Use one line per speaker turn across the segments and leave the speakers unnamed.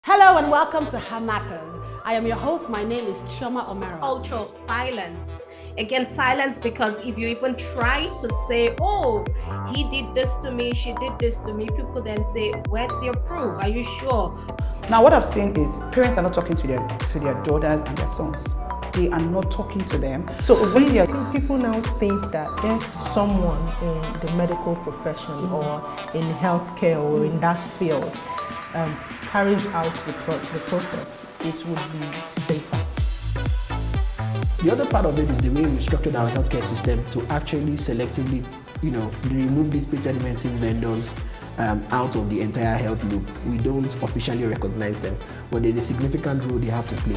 Hello and welcome to Her Matters. I am your host. My name is Chioma Omero.
Culture of silence. Again, silence, because if you even try to say, oh, he did this to me, she did this to me, people then say, where's your proof? Are you sure?
Now, what I've seen is parents are not talking to their daughters and their sons. They are not talking to them.
So when people now think that if someone in the medical profession or in healthcare or in that field carries out the process, it would be safer.
The other part of it is the way we structured our healthcare system to actually selectively, remove these pager medicine vendors out of the entire health loop. We don't officially recognize them, but there's a significant role they have to play.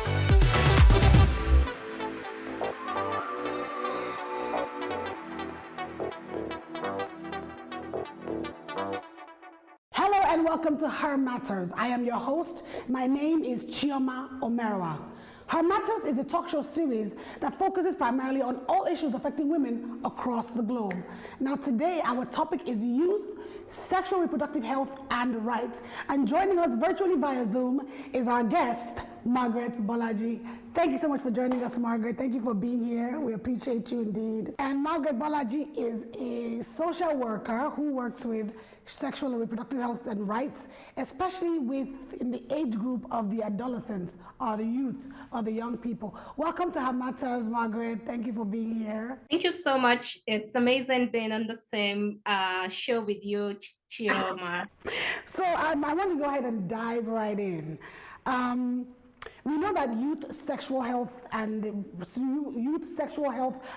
Hello and welcome to Her Matters. I am your host. My name is Chioma Omero. Her Matters is a talk show series that focuses primarily on all issues affecting women across the globe. Now today, our topic is youth, sexual reproductive health and rights. And joining us virtually via Zoom is our guest, Margaret Bolaji. Thank you so much for joining us, Margaret. Thank you for being here. We appreciate you indeed. And Margaret Bolaji is a social worker who works with sexual and reproductive health and rights, especially in the age group of the adolescents or the youth or the young people. Welcome to Her Matters, Margaret. Thank you for being here.
Thank you so much. It's amazing being on the same show with you, Chioma.
So I want to go ahead and dive right in. We know that youth sexual health and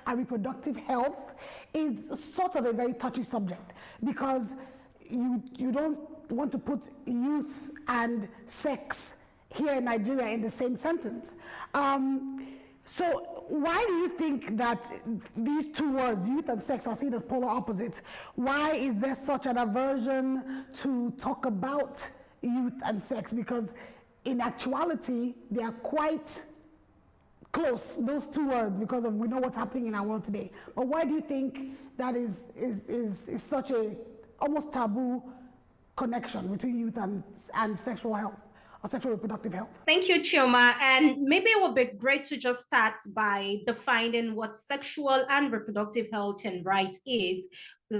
reproductive health is sort of a very touchy subject because you don't want to put youth and sex here in Nigeria in the same sentence. So why do you think that these two words, youth and sex, are seen as polar opposites? Why is there such an aversion to talk about youth and sex? Because in actuality, they are quite close, those two words, because we know what's happening in our world today. But why do you think that is such a almost taboo connection between youth and sexual health or sexual reproductive health?
Thank you, Chioma. And maybe it would be great to just start by defining what sexual and reproductive health and rights is.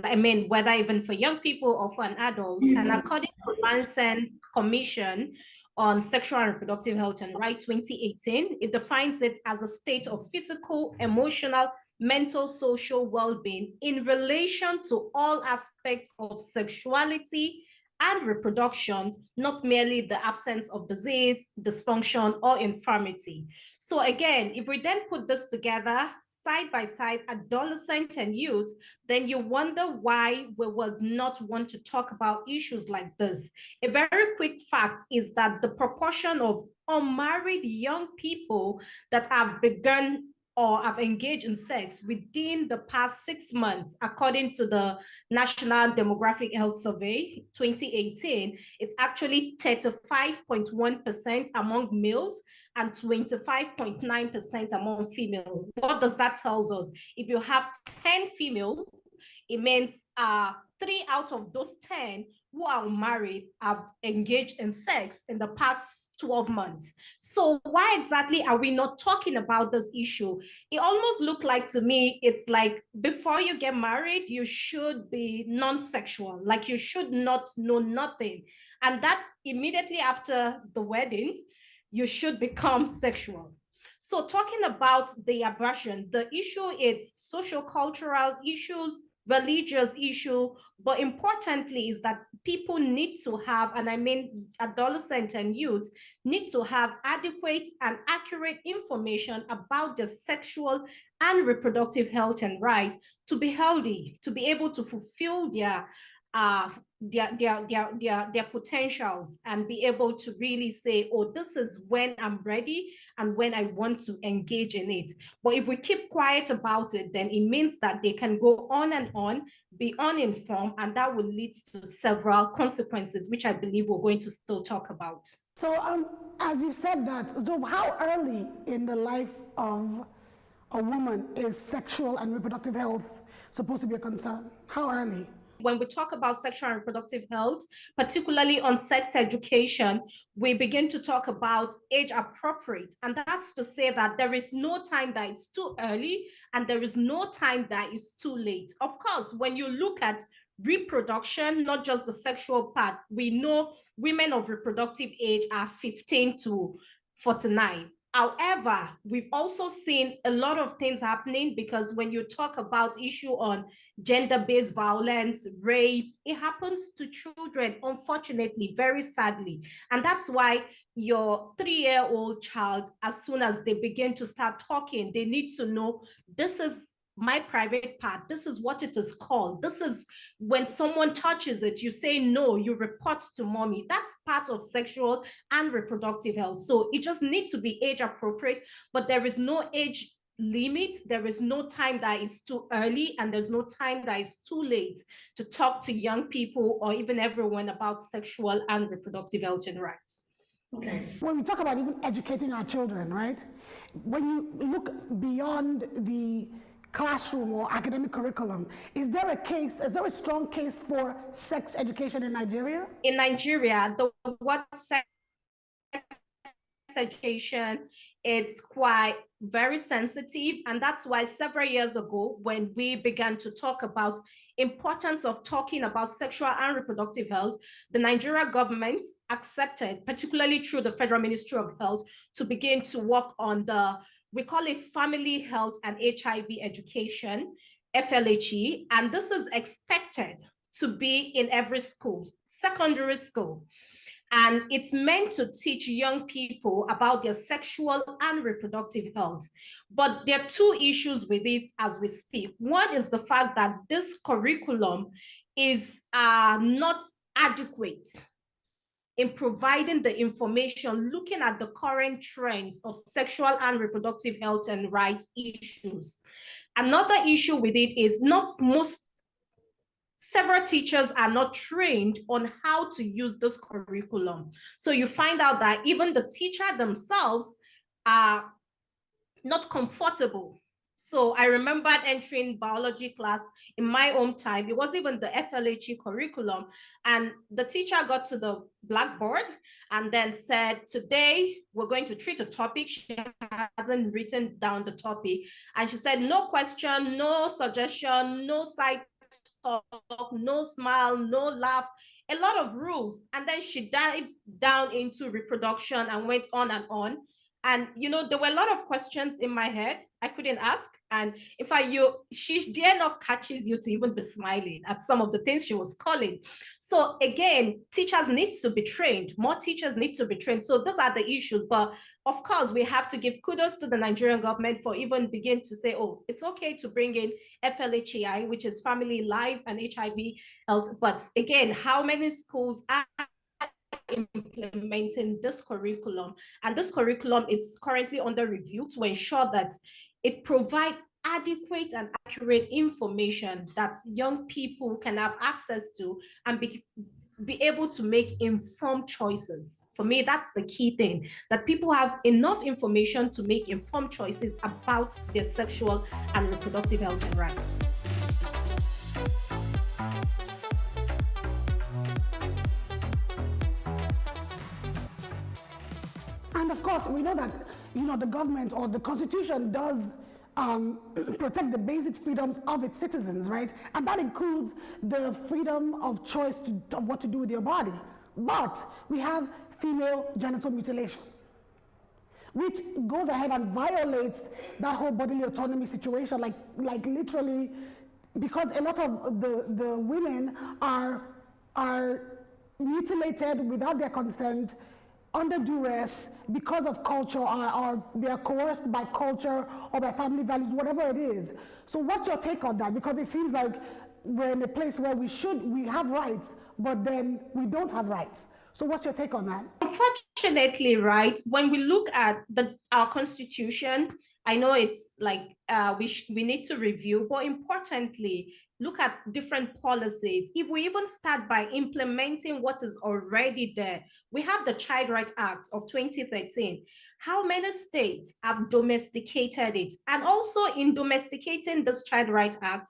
I mean, whether even for young people or for an adult. And according to Lancet's Commission on Sexual and Reproductive Health and Rights 2018, it defines it as a state of physical, emotional, mental, social well-being in relation to all aspects of sexuality and reproduction, not merely the absence of disease, dysfunction, or infirmity. So again, if we then put this together, side by side, adolescent and youth, then you wonder why we would not want to talk about issues like this. A very quick fact is that the proportion of unmarried young people that have begun or have engaged in sex within the past 6 months, according to the National Demographic Health Survey 2018, it's actually 35.1% among males and 25.9% among females. What does that tell us? If you have 10 females, it means 3 out of those 10 who are married have engaged in sex in the past 12 months. So why exactly are we not talking about this issue? It almost looked like to me, it's like before you get married, you should be non-sexual, like you should not know nothing. And that immediately after the wedding, you should become sexual. So talking about the abortion, the issue is social cultural issues, religious issue, but importantly is that people need to have, and I mean adolescents and youth, need to have adequate and accurate information about their sexual and reproductive health and right to be healthy, to be able to fulfill their potentials and be able to really say, oh, this is when I'm ready and when I want to engage in it. But if we keep quiet about it, then it means that they can go on and on, be uninformed, and that will lead to several consequences, which I believe we're going to still talk about.
So as you said that, so how early in the life of a woman is sexual and reproductive health supposed to be a concern? How early?
when we talk about sexual and reproductive health, particularly on sex education, we begin to talk about age appropriate. And that's to say that there is no time that it's too early and there is no time that is too late. Of course, when you look at reproduction, not just the sexual part, we know women of reproductive age are 15 to 49. However, we've also seen a lot of things happening, because when you talk about issue on gender-based violence, rape, it happens to children, unfortunately, very sadly. And that's why your 3-year-old child, as soon as they begin to start talking, they need to know, this is my private part. This is what it is called. This is when someone touches it, you say no, you report to mommy. That's part of sexual and reproductive health. So it just needs to be age appropriate, but there is no age limit. There is no time that is too early, and there's no time that is too late to talk to young people or even everyone about sexual and reproductive health and rights.
Okay. When we talk about even educating our children, right? When you look beyond the classroom or academic curriculum, is there a strong case for sex education in Nigeria?
In Nigeria, the word sex education, it's quite very sensitive, and that's why several years ago, when we began to talk about importance of talking about sexual and reproductive health, the Nigeria government accepted, particularly through the Federal Ministry of Health, to begin to work on we call it family health and HIV education, FLHE, and this is expected to be in every school, secondary school. And it's meant to teach young people about their sexual and reproductive health. But there are two issues with it as we speak. One is the fact that this curriculum is not adequate in providing the information, looking at the current trends of sexual and reproductive health and rights issues. Another issue with it is several teachers are not trained on how to use this curriculum. So you find out that even the teacher themselves are not comfortable. So I remember entering biology class in my own time. It wasn't even the FLHE curriculum. And the teacher got to the blackboard and then said, today we're going to treat a topic. She hasn't written down the topic. And she said, no question, no suggestion, no side talk, no smile, no laugh, a lot of rules. And then she dived down into reproduction and went on and on. And there were a lot of questions in my head I couldn't ask. And in fact, she dare not catches you to even be smiling at some of the things she was calling. So again, teachers need to be trained. More teachers need to be trained. So those are the issues. But of course, we have to give kudos to the Nigerian government for even begin to say, oh, it's okay to bring in FLHI, which is family life and HIV health. But again, how many schools are implementing this curriculum? And this curriculum is currently under review to ensure that it provides adequate and accurate information that young people can have access to and be able to make informed choices. For me, that's the key thing, that people have enough information to make informed choices about their sexual and reproductive health and rights.
And of course, we know that the government or the Constitution does protect the basic freedoms of its citizens, right? And that includes the freedom of choice of what to do with your body. But we have female genital mutilation, which goes ahead and violates that whole bodily autonomy situation, like literally, because a lot of the women are mutilated without their consent, under duress, because of culture, or they are coerced by culture or by family values, whatever it is. So what's your take on that? Because it seems like we're in a place where we have rights, but then we don't have rights. So what's your take on that?
Unfortunately, right, when we look at our Constitution, I know it's like we need to review, but importantly, look at different policies. If we even start by implementing what is already there, we have the Child Rights Act of 2013. How many states have domesticated it? And also in domesticating this Child Rights Act,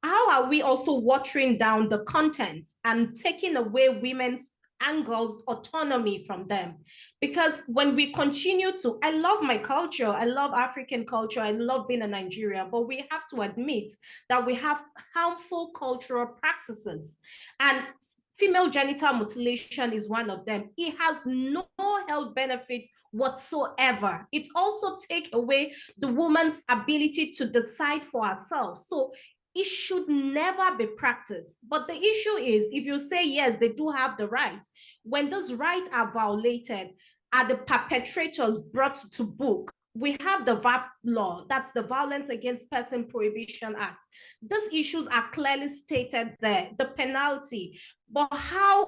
how are we also watering down the content and taking away women's angles autonomy from them? Because when we continue to, I love my culture, I love African culture, I love being a Nigerian, but we have to admit that we have harmful cultural practices, and female genital mutilation is one of them. It has no health benefit whatsoever. It also takes away the woman's ability to decide for herself. So it should never be practiced. But the issue is, if you say yes, they do have the right, when those rights are violated, are the perpetrators brought to book? We have the VAP law, that's the Violence Against Person Prohibition Act. These issues are clearly stated there, the penalty. But how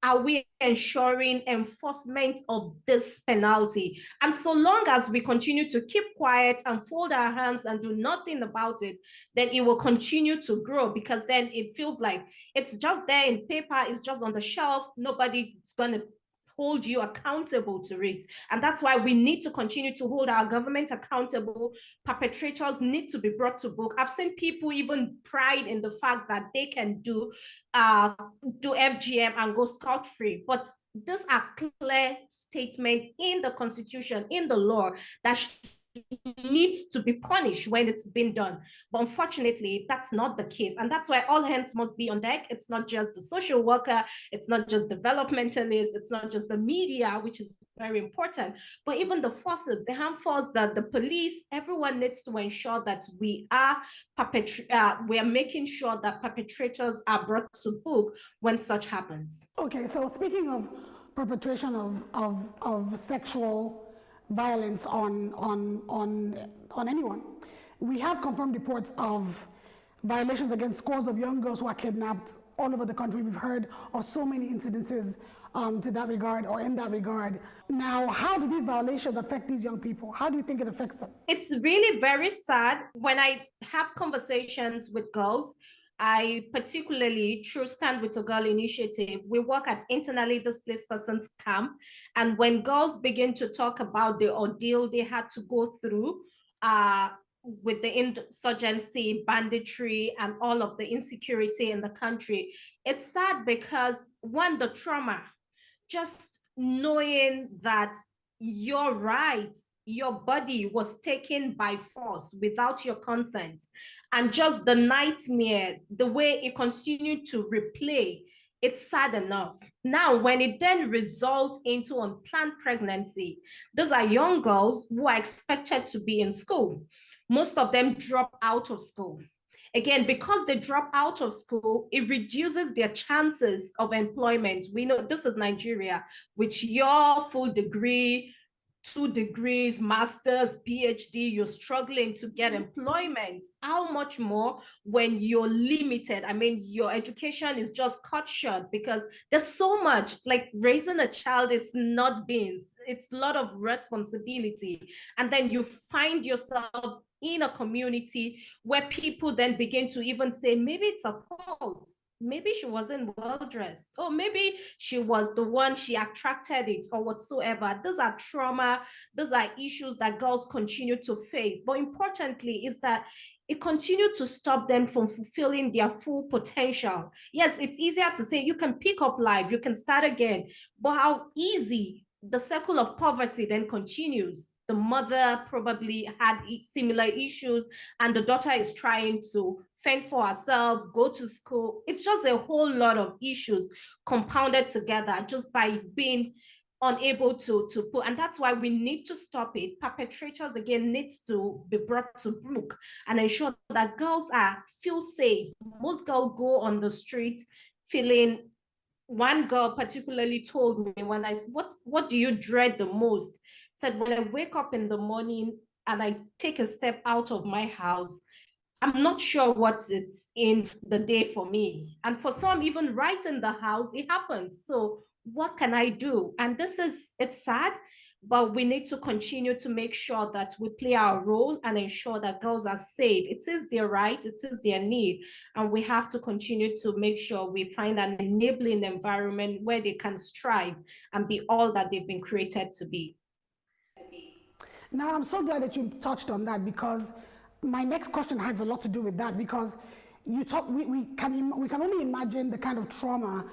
are we ensuring enforcement of this penalty? And so long as we continue to keep quiet and fold our hands and do nothing about it, then it will continue to grow, because then it feels like it's just there in paper, it's just on the shelf, nobody's going to hold you accountable to it. And that's why we need to continue to hold our government accountable. Perpetrators need to be brought to book. I've seen people even pride in the fact that they can do FGM and go scot-free. But these are clear statements in the Constitution, in the law, that needs to be punished when it's been done. But unfortunately, that's not the case. And that's why all hands must be on deck. It's not just the social worker, it's not just developmentalists, it's not just the media, which is very important, but even the forces, the armed forces, the police, everyone needs to ensure that we are making sure that perpetrators are brought to book when such happens.
Okay, so speaking of perpetration of sexual violence on anyone, we have confirmed reports of violations against scores of young girls who are kidnapped all over the country. We've heard of so many incidences to that regard, or in that regard. Now, how do these violations affect these young people? How do you think it affects them?
It's really very sad. When I have conversations with girls, I particularly, through Stand With a Girl initiative, we work at internally displaced persons camp. And when girls begin to talk about the ordeal they had to go through with the insurgency, banditry, and all of the insecurity in the country, it's sad because, one, the trauma, just knowing that your right, your body was taken by force without your consent, and just the nightmare, the way it continued to replay, it's sad enough. Now, when it then results into unplanned pregnancy, those are young girls who are expected to be in school. Most of them drop out of school. Again, because they drop out of school, it reduces their chances of employment. We know this is Nigeria, with your full degree, 2 degrees, master's, PhD, you're struggling to get employment. How much more when you're limited? I mean, your education is just cut short, because there's so much, like raising a child, it's not beans, it's a lot of responsibility. And then you find yourself in a community where people then begin to even say, maybe it's a fault. Maybe she wasn't well dressed, or maybe she was the one, she attracted it, or whatsoever. Those are trauma, those are issues that girls continue to face. But importantly is that it continued to stop them from fulfilling their full potential. Yes, it's easier to say you can pick up life, you can start again, but how easy the cycle of poverty then continues. The mother probably had similar issues, and the daughter is trying to fend for herself, go to school. It's just a whole lot of issues compounded together just by being unable to put, and that's why we need to stop it. Perpetrators, again, needs to be brought to book and ensure that girls feel safe. Most girls go on the street feeling, one girl particularly told me, when what do you dread the most? Said, when I wake up in the morning and I take a step out of my house, I'm not sure what it's in the day for me. And for some, even right in the house, it happens. So what can I do? And it's sad, but we need to continue to make sure that we play our role and ensure that girls are safe. It is their right, it is their need. And we have to continue to make sure we find an enabling environment where they can strive and be all that they've been created to be.
Now, I'm so glad that you touched on that, because my next question has a lot to do with that, because we can only imagine the kind of trauma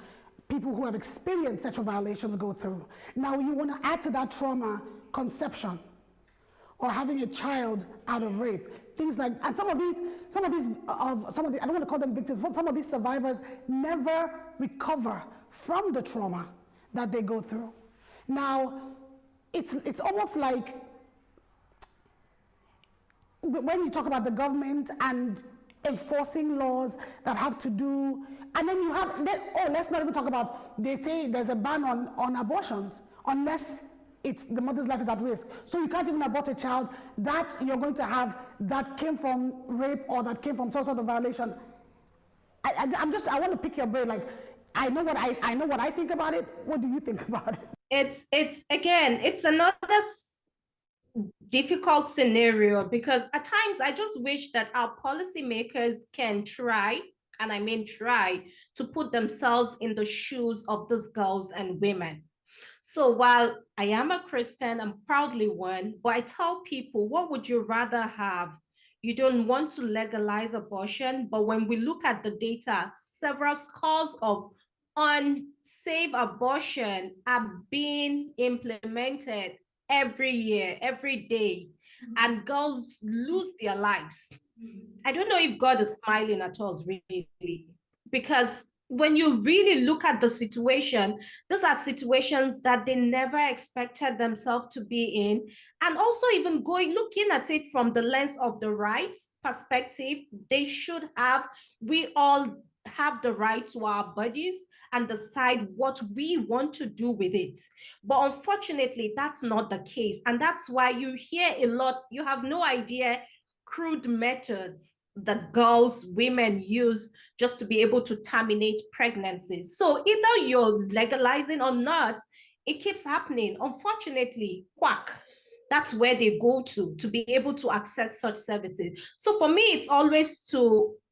people who have experienced sexual violations go through. Now you want to add to that trauma conception or having a child out of rape, things like, and some of the I don't want to call them victims, some of these survivors never recover from the trauma that they go through. Now, it's almost like when you talk about the government and enforcing laws that have to do, and then let's not even talk about, they say there's a ban on abortions unless the mother's life is at risk. So you can't even abort a child that you're going to have that came from rape or that came from some sort of violation. I want to pick your brain. Like, I know what I think about it. What do you think about it?
It's another difficult scenario, because at times I just wish that our policymakers can try, and I mean try, to put themselves in the shoes of those girls and women. So while I am a Christian, I'm proudly one, but I tell people, what would you rather have? You don't want to legalize abortion, but when we look at the data, several scores of unsafe abortion are being implemented every year, every day, and girls lose their lives. I don't know if God is smiling at us, really, because when you really look at the situation, those are situations that they never expected themselves to be in. And also even looking at it from the lens of the rights perspective, we all have the right to our bodies and decide what we want to do with it. But unfortunately, that's not the case. And that's why you hear a lot, you have no idea, crude methods that women use just to be able to terminate pregnancies. So either you're legalizing or not, it keeps happening. Unfortunately, quack, that's where they go to be able to access such services. So for me, it's always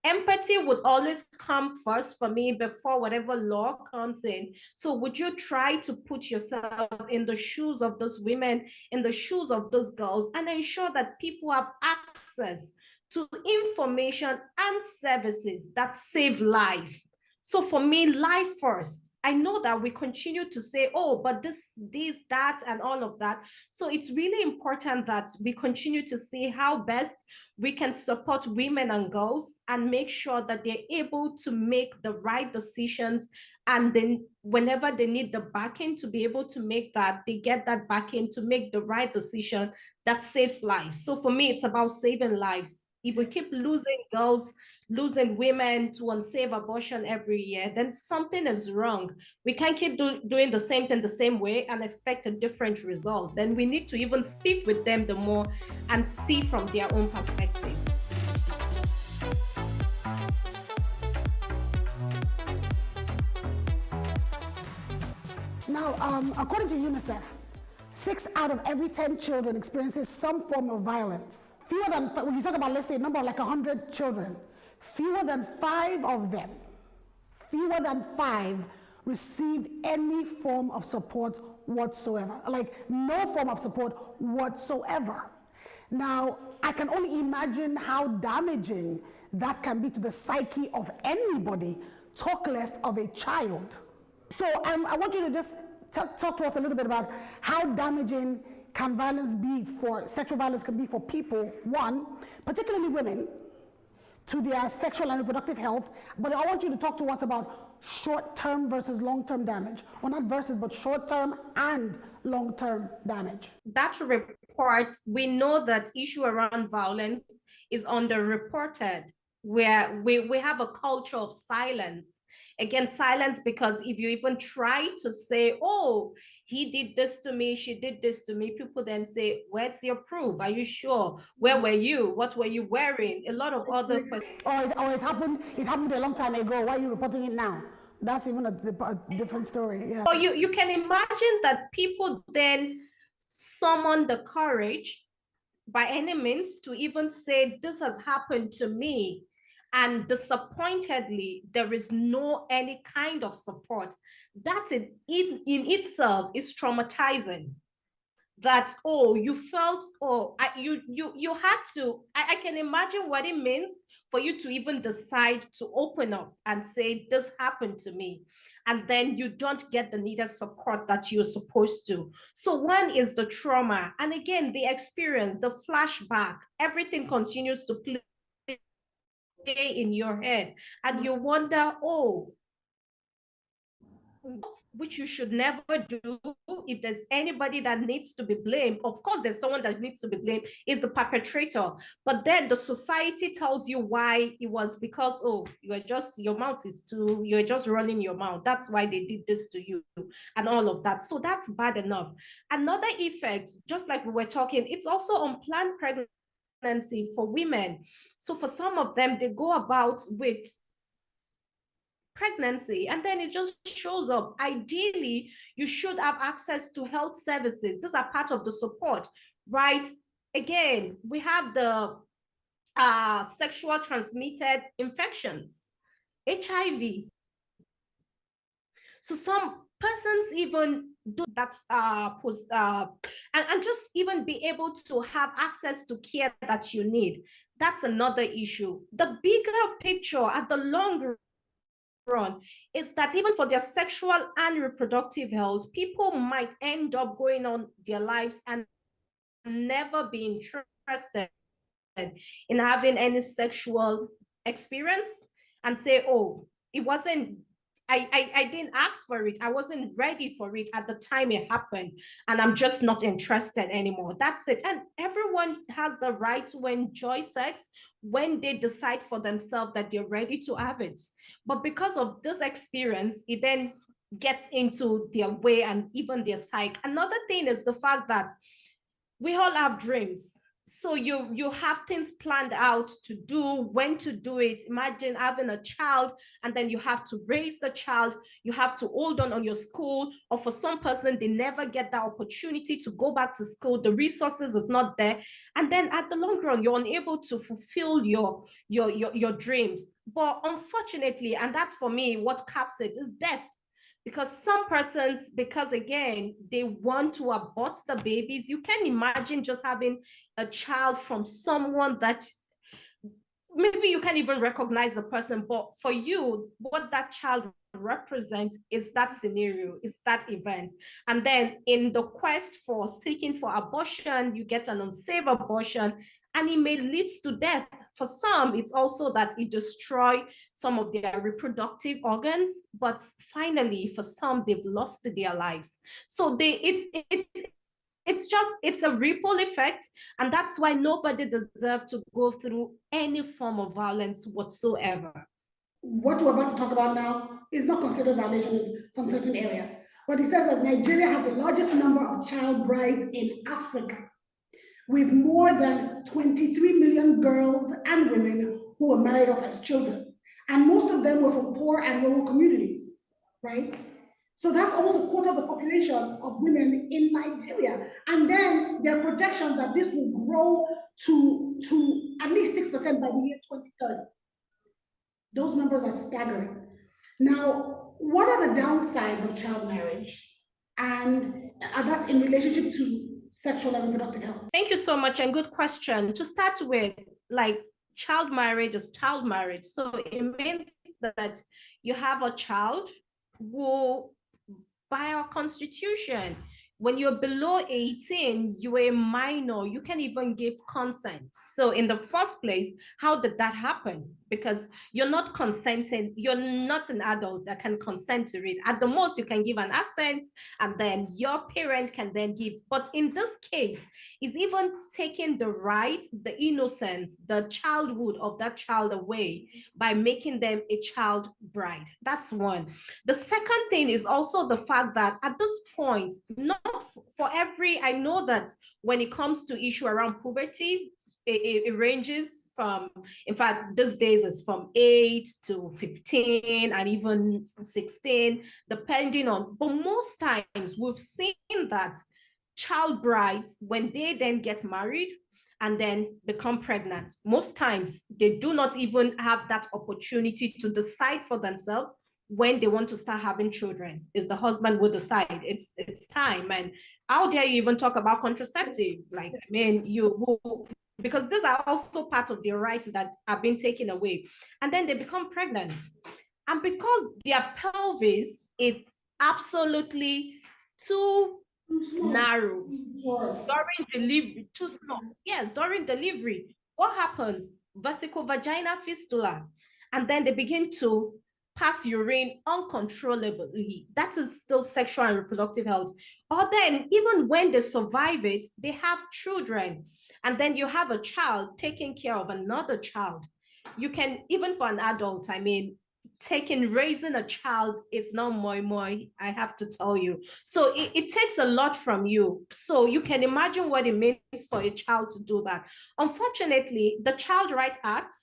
empathy would always come first for me before whatever law comes in. So would you try to put yourself in the shoes of those women, in the shoes of those girls, and ensure that people have access to information and services that save life? So for me, life first. I know that we continue to say, oh, but this, that, and all of that. So it's really important that we continue to see how best we can support women and girls and make sure that they're able to make the right decisions. And then whenever they need the backing to be able to make that, they get that backing to make the right decision that saves lives. So for me, it's about saving lives. If we keep losing girls, losing women to unsafe abortion every year, then something is wrong. We can't keep doing the same thing the same way and expect a different result. Then we need to even speak with them the more and see from their own perspective.
Now, according to UNICEF, 6 out of every 10 children experiences some form of violence. When you talk about, let's say, a number like 100 children, fewer than 5 of them, received any form of support whatsoever, like no form of support whatsoever. Now, I can only imagine how damaging that can be to the psyche of anybody, talk less of a child. So I want you to just talk to us a little bit about how damaging sexual violence can be for people, one, particularly women, to their sexual and reproductive health. But I want you to talk to us about short-term versus long-term damage, or not versus, but short-term and long-term damage.
That report, we know that issue around violence is underreported, where we have a culture of silence. Again, silence, because if you even try to say, oh, he did this to me, she did this to me, people then say, where's your proof? Are you sure? Where were you? What were you wearing? A lot of other questions.
Or it happened a long time ago. Why are you reporting it now? That's even a different story. Yeah.
So you can imagine that people then summon the courage by any means to even say, this has happened to me. And disappointedly, there is no any kind of support. That in itself is traumatizing. That, oh, you felt, oh, you had to, I can imagine what it means for you to even decide to open up and say, this happened to me. And then you don't get the needed support that you're supposed to. So one is the trauma. And again, the experience, the flashback, everything continues to play in your head. And you wonder, oh, which you should never do. If there's anybody that needs to be blamed, of course there's someone that needs to be blamed, is the perpetrator. But then the society tells you why it was, because, oh, your mouth is too, you're just running your mouth, that's why they did this to you, and all of that. So that's bad enough. Another effect, just like we were talking, it's also unplanned pregnancy for women. So for some of them, they go about with pregnancy and then it just shows up. Ideally, you should have access to health services. These are part of the support, right? Again, we have the sexual transmitted infections, HIV. So some persons even do that's and just even be able to have access to care that you need. That's another issue. The bigger picture at the long run is that even for their sexual and reproductive health, people might end up going on their lives and never be interested in having any sexual experience and say, oh, it wasn't, I didn't ask for it. I wasn't ready for it at the time it happened, and I'm just not interested anymore. That's it. And everyone has the right to enjoy sex when they decide for themselves that they're ready to have it. But because of this experience, it then gets into their way and even their psyche. Another thing is the fact that we all have dreams. So you have things planned out to do, when to do it. Imagine having a child and then you have to raise the child, you have to hold on your school, or for some person, they never get that opportunity to go back to school. The resources is not there. And then at the long run, you're unable to fulfill your dreams. But unfortunately, and that's for me, what caps it is death. Because some persons, because again, they want to abort the babies. You can imagine just having a child from someone that maybe you can't even recognize the person, but for you, what that child represents is that scenario, is that event. And then in the quest for seeking for abortion, you get an unsafe abortion, and it may lead to death. For some, it's also that it destroys some of their reproductive organs, but finally, for some, they've lost their lives. So it's a ripple effect, and that's why nobody deserves to go through any form of violence whatsoever.
What we're about to talk about now is not considered violation in some certain areas, but it says that Nigeria has the largest number of child brides in Africa, with more than 23 million girls and women who were married off as children. And most of them were from poor and rural communities, right? So that's almost a quarter of the population of women in Nigeria. And then there are projections that this will grow to at least 6% by the year 2030. Those numbers are staggering. Now, what are the downsides of child marriage? And that's in relationship to sexual and reproductive health.
Thank you so much, and good question. To start with, like, child marriage is child marriage. So it means that you have a child who, by our constitution, when you're below 18, you're a minor, you can't even give consent. So in the first place, how did that happen? Because you're not consenting, you're not an adult that can consent to it. At the most, you can give an assent, and then your parent can then give. But in this case, it's even taking the right, the innocence, the childhood of that child away by making them a child bride. That's one. The second thing is also the fact that at this point, not for every, I know that when it comes to issue around puberty, it ranges from, in fact, these days it's from 8 to 15 and even 16, depending on, but most times we've seen that child brides, when they then get married and then become pregnant, most times they do not even have that opportunity to decide for themselves when they want to start having children. Is the husband will decide it's time. And how dare you even talk about contraceptive? Like, I mean, because these are also part of their rights that are being taken away. And then they become pregnant. And because their pelvis is absolutely too narrow during delivery, too small. Yes, during delivery, what happens? Vesicovaginal fistula. And then they begin to pass urine uncontrollably. That is still sexual and reproductive health. Or then, even when they survive it, they have children. And then you have a child taking care of another child. You can, even for an adult, I mean, raising a child is not moi, I have to tell you. So it takes a lot from you. So you can imagine what it means for a child to do that. Unfortunately, the Child Rights Act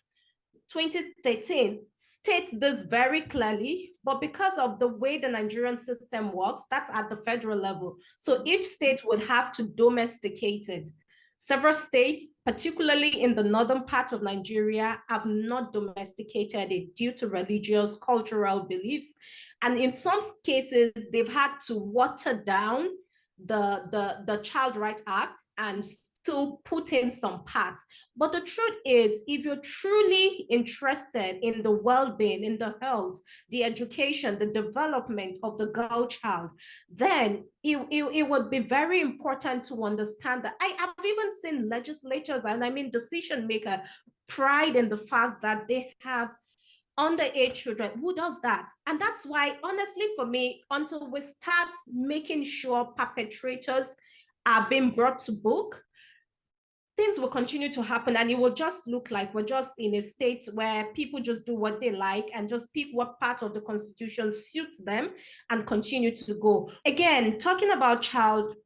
2013 states this very clearly, but because of the way the Nigerian system works, that's at the federal level. So each state would have to domesticate it. Several states, particularly in the northern part of Nigeria, have not domesticated it due to religious, cultural beliefs. And in some cases, they've had to water down the Child Rights Act and still put in some parts. But the truth is, if you're truly interested in the well-being, in the health, the education, the development of the girl child, then it would be very important to understand that. I've even seen legislators, and I mean decision maker, pride in the fact that they have underage children. Who does that? And that's why, honestly, for me, until we start making sure perpetrators are being brought to book, things will continue to happen, and it will just look like we're just in a state where people just do what they like and just pick what part of the Constitution suits them and continue to go. Again, talking about child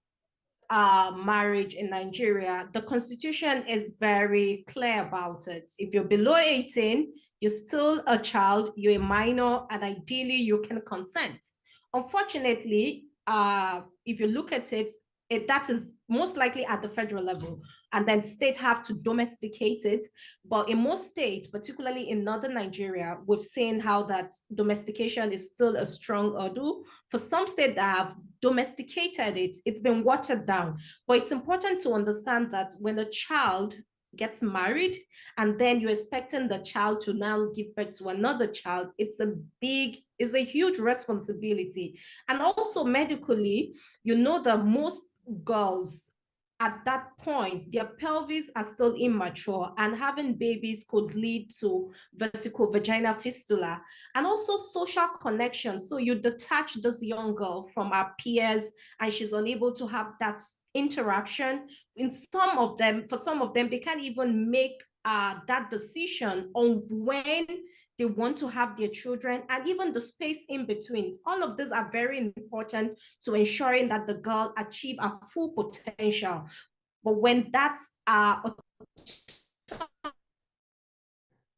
marriage in Nigeria, the Constitution is very clear about it. If you're below 18, you're still a child, you're a minor, and ideally you can consent. Unfortunately, if you look at it, that is most likely at the federal level, and then states have to domesticate it. But in most states, particularly in northern Nigeria, we've seen how that domestication is still a strong hurdle. For some states that have domesticated it, it's been watered down. But it's important to understand that when a child gets married and then you're expecting the child to now give birth to another child, it's a huge responsibility. And also medically, you know that most girls at that point, their pelvis are still immature, and having babies could lead to vesicovaginal fistula and also social connection. So you detach this young girl from her peers and she's unable to have that interaction. For some of them, they can't even make that decision on when they want to have their children, and even the space in between. All of these are very important to ensuring that the girl achieve a full potential. But when that's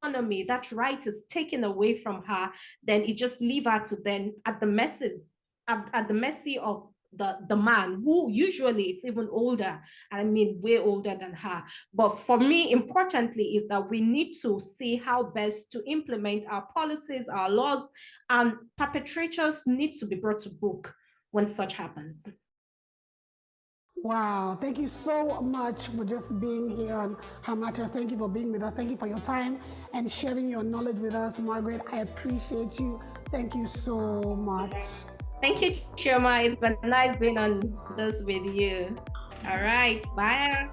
autonomy, that right is taken away from her, then it just leave her to then at the mercy of the man, who usually it's even older, I mean way older than her. But for me, importantly, is that we need to see how best to implement our policies, our laws, and perpetrators need to be brought to book when such happens.
Wow, thank you so much for just being here on Her Matters. Thank you for being with us. Thank you for your time and sharing your knowledge with us, Margaret. I appreciate you. Thank you so much.
Thank you, Chioma. It's been nice being on this with you. All right, bye.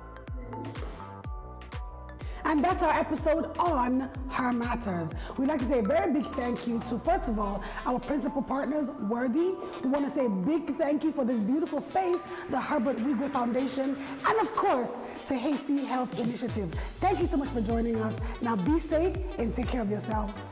And that's our episode on Her Matters. We'd like to say a very big thank you to, first of all, our principal partners, Worthy. We want to say a big thank you for this beautiful space, the Herbert Wigwe Foundation, and of course, to Hasty Health Initiative. Thank you so much for joining us. Now be safe and take care of yourselves.